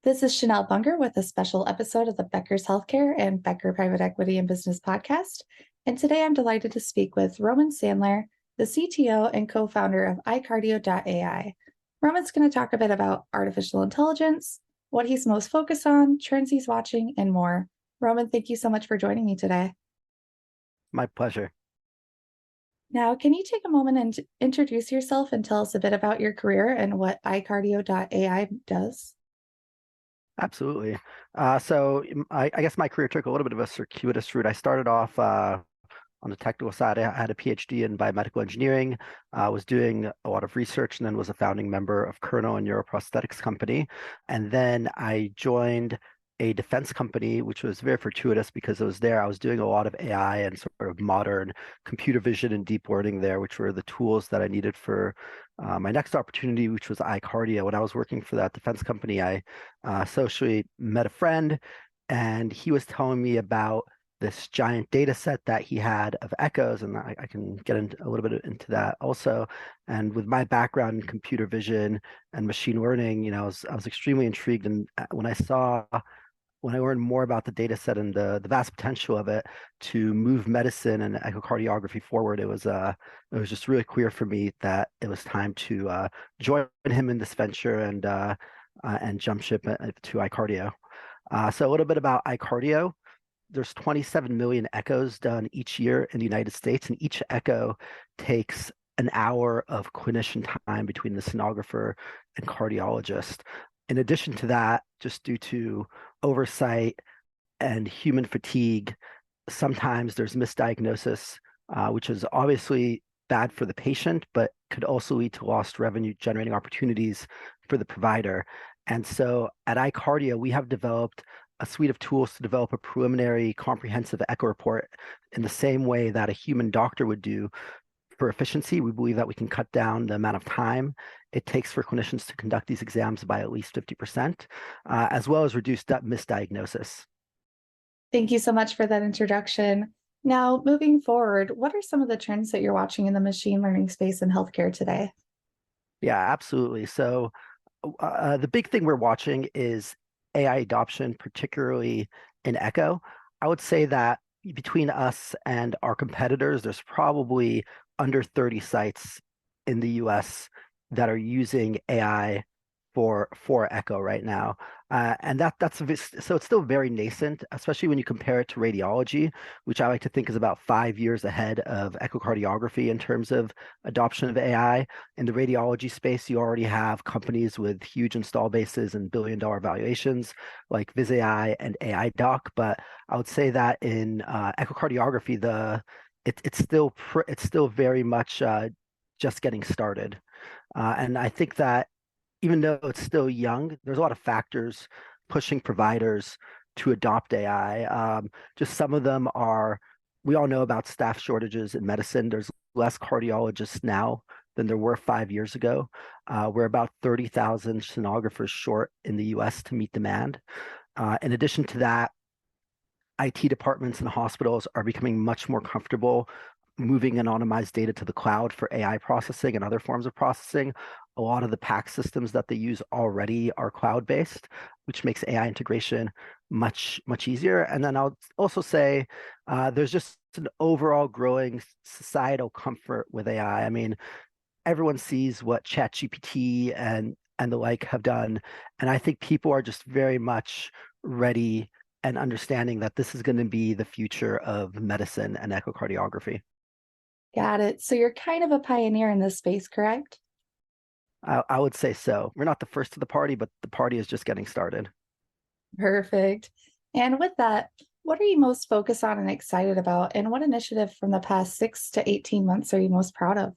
This is Chanel Bunger with a special episode of the Becker's Healthcare and Becker Private Equity and Business podcast. And today I'm delighted to speak with Roman Sandler, the CTO and co-founder of iCardio.ai. Roman's going to talk a bit about artificial intelligence, what he's most focused on, trends he's watching, and more. Roman, thank you so much for joining me today. My pleasure. Now, can you take a moment and introduce yourself and tell us a bit about your career and what iCardio.ai does? Absolutely. I guess my career took a little bit of a circuitous route. I started off on the technical side. I had a PhD in biomedical engineering, was doing a lot of research, and then was a founding member of Kerno, a neuroprosthetics company. And then I joined a defense company, which was very fortuitous because it was there. I was doing a lot of AI and sort of modern computer vision and deep learning there, which were the tools that I needed for my next opportunity, which was iCardio. When I was working for that defense company, I socially met a friend, and he was telling me about this giant data set that he had of echoes, and I can get into a little bit into that also. And with my background in computer vision and machine learning, I was extremely intrigued. And when I learned more about the data set and the vast potential of it to move medicine and echocardiography forward, it was just really clear for me that it was time to join him in this venture and jump ship to iCardio. So a little bit about iCardio. There's 27 million echoes done each year in the United States, and each echo takes an hour of clinician time between the sonographer and cardiologist. In addition to that, just due to oversight and human fatigue, sometimes there's misdiagnosis, which is obviously bad for the patient, but could also lead to lost revenue generating opportunities for the provider. And so at iCardio, we have developed a suite of tools to develop a preliminary comprehensive echo report in the same way that a human doctor would do. For efficiency, we believe that we can cut down the amount of time it takes for clinicians to conduct these exams by at least 50%, as well as reduce misdiagnosis. Thank you so much for that introduction. Now, moving forward, what are some of the trends that you're watching in the machine learning space in healthcare today? Yeah, absolutely. So the big thing we're watching is AI adoption, particularly in echo. I would say that between us and our competitors, there's probably under 30 sites in the US that are using AI for echo right now. And so it's still very nascent, especially when you compare it to radiology, which I like to think is about 5 years ahead of echocardiography in terms of adoption of AI. In the radiology space, you already have companies with huge install bases and billion-dollar valuations like Viz.ai and AI Doc. But I would say that in echocardiography, it's still very much just getting started. And I think that even though it's still young, there's a lot of factors pushing providers to adopt AI. Just some of them are, we all know about staff shortages in medicine. There's less cardiologists now than there were 5 years ago. We're about 30,000 sonographers short in the US to meet demand. In addition to that, IT departments and hospitals are becoming much more comfortable moving anonymized data to the cloud for AI processing and other forms of processing. A lot of the PACS systems that they use already are cloud-based, which makes AI integration much easier. And then I'll also say there's just an overall growing societal comfort with AI. I mean, everyone sees what ChatGPT and the like have done, and I think people are just very much ready and understanding that this is going to be the future of medicine and echocardiography. Got it. So you're kind of a pioneer in this space, correct? I would say so. We're not the first to the party, but the party is just getting started. Perfect. And with that, what are you most focused on and excited about? And what initiative from the past 6 to 18 months are you most proud of?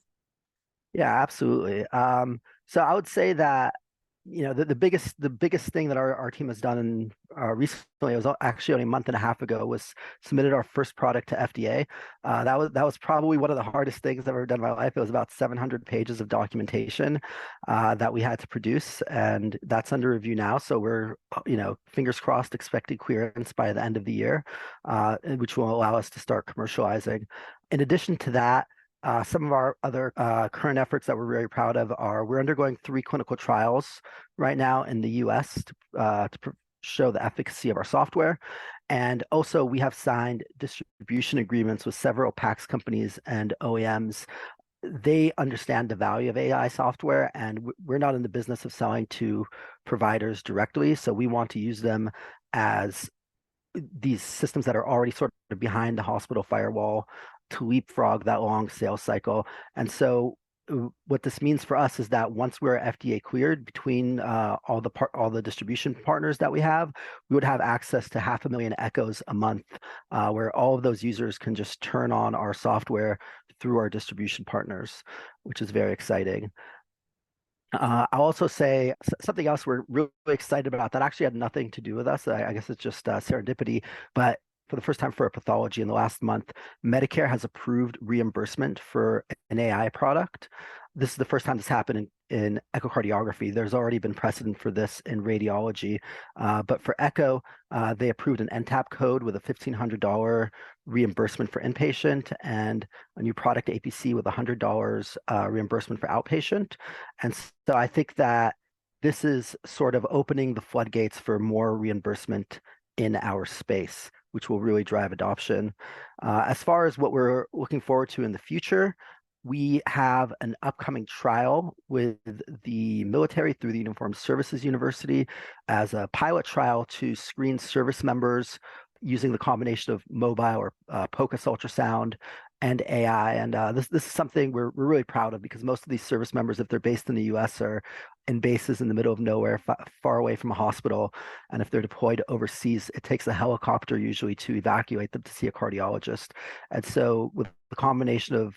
Yeah, absolutely. So I would say that the biggest thing that our team has done recently, it was actually only a month and a half ago, was submitted our first product to FDA. That was probably one of the hardest things I've ever done in my life. It was about 700 pages of documentation that we had to produce, and that's under review now. So we're fingers crossed, expected clearance by the end of the year, which will allow us to start commercializing. In addition to that, Some of our other current efforts that we're very proud of are we're undergoing 3 clinical trials right now in the US to show the efficacy of our software. And also, we have signed distribution agreements with several PACS companies and OEMs. They understand the value of AI software, and we're not in the business of selling to providers directly. So we want to use them as these systems that are already sort of behind the hospital firewall to leapfrog that long sales cycle. And so what this means for us is that once we're FDA cleared between all the distribution partners that we would have access to 500,000 echoes a month, where all of those users can just turn on our software through our distribution partners, which is very exciting. I'll also say something else we're really excited about that actually had nothing to do with us. I guess it's just serendipity, but for the first time for a pathology in the last month, Medicare has approved reimbursement for an AI product. This is the first time this happened in echocardiography. There's already been precedent for this in radiology, but for echo, they approved an NTAP code with a $1,500 reimbursement for inpatient and a new product APC with $100 reimbursement for outpatient. And so I think that this is sort of opening the floodgates for more reimbursement in our space, which will really drive adoption. As far as what we're looking forward to in the future, we have an upcoming trial with the military through the Uniformed Services University as a pilot trial to screen service members using the combination of mobile or POCUS ultrasound and AI. And this is something we're really proud of, because most of these service members, if they're based in the US, are in bases in the middle of nowhere, far away from a hospital. And if they're deployed overseas, it takes a helicopter usually to evacuate them to see a cardiologist. And so with the combination of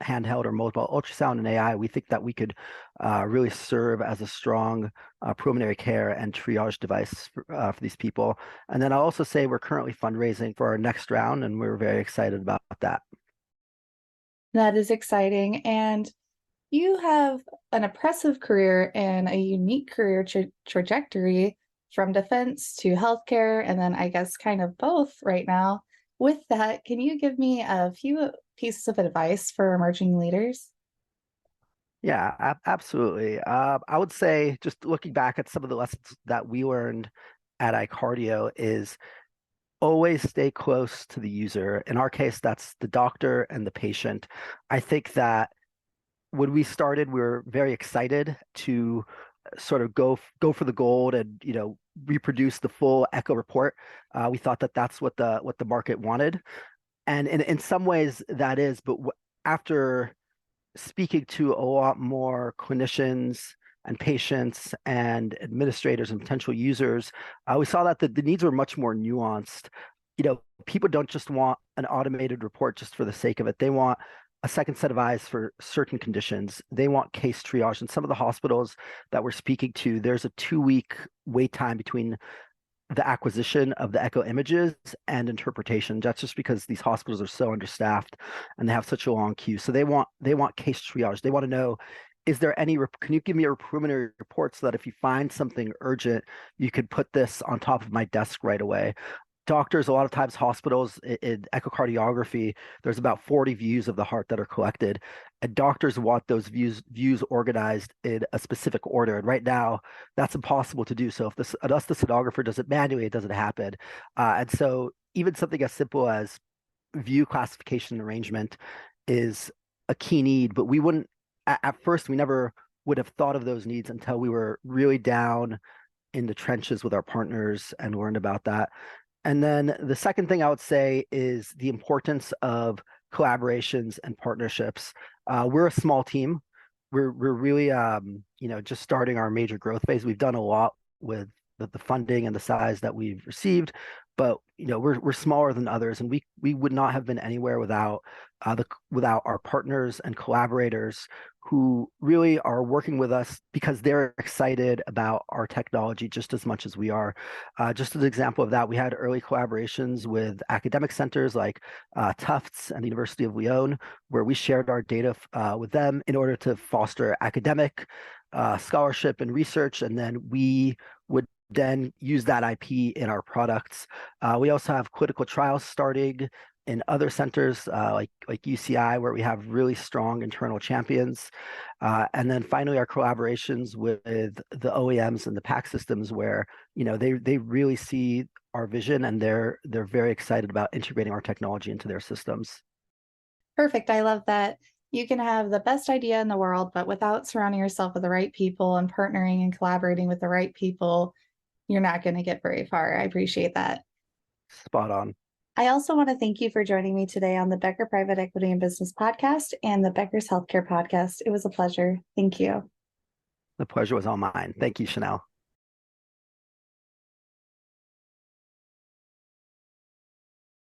handheld or mobile ultrasound and AI, we think that we could really serve as a strong preliminary care and triage device for these people. And then I'll also say we're currently fundraising for our next round, and we're very excited about that. That is exciting. And you have an impressive career and a unique career trajectory from defense to healthcare, and then I guess kind of both right now. With that, can you give me a few pieces of advice for emerging leaders? Yeah, absolutely. I would say, just looking back at some of the lessons that we learned at iCardio, is always stay close to the user. In our case, that's the doctor and the patient. I think that when we started, we were very excited to sort of go for the gold and reproduce the full echo report. We thought that that's what the market wanted, and in some ways that is. But after speaking to a lot more clinicians and patients and administrators and potential users, we saw that the needs were much more nuanced. People don't just want an automated report just for the sake of it. They want a second set of eyes for certain conditions. They want case triage. And some of the hospitals that we're speaking to, there's a 2-week wait time between the acquisition of the echo images and interpretation. That's just because these hospitals are so understaffed and they have such a long queue. So they want case triage. They want to know, can you give me a preliminary report so that if you find something urgent, you could put this on top of my desk right away? Doctors, a lot of times hospitals in echocardiography, there's about 40 views of the heart that are collected, and doctors want those views organized in a specific order. And right now, that's impossible to do. So unless the sonographer does it manually, it doesn't happen. And so even something as simple as view classification and arrangement is a key need. But we wouldn't, at first, we never would have thought of those needs until we were really down in the trenches with our partners and learned about that. And then the second thing I would say is the importance of collaborations and partnerships. We're a small team. We're really just starting our major growth phase. We've done a lot with the funding and the size that we've received, but we're smaller than others, and we would not have been anywhere without our partners and collaborators who really are working with us because they're excited about our technology just as much as we are. Just as an example of that, we had early collaborations with academic centers like Tufts and the University of Lyon, where we shared our data with them in order to foster academic scholarship and research, and then we would then use that IP in our products. We also have clinical trials starting in other centers like UCI, where we have really strong internal champions. And then finally, our collaborations with the OEMs and the PAC systems, where they really see our vision, and they're very excited about integrating our technology into their systems. Perfect. I love that. You can have the best idea in the world, but without surrounding yourself with the right people and partnering and collaborating with the right people, you're not going to get very far. I appreciate that. Spot on. I also want to thank you for joining me today on the Becker Private Equity and Business Podcast and the Becker's Healthcare Podcast. It was a pleasure. Thank you. The pleasure was all mine. Thank you, Chanel.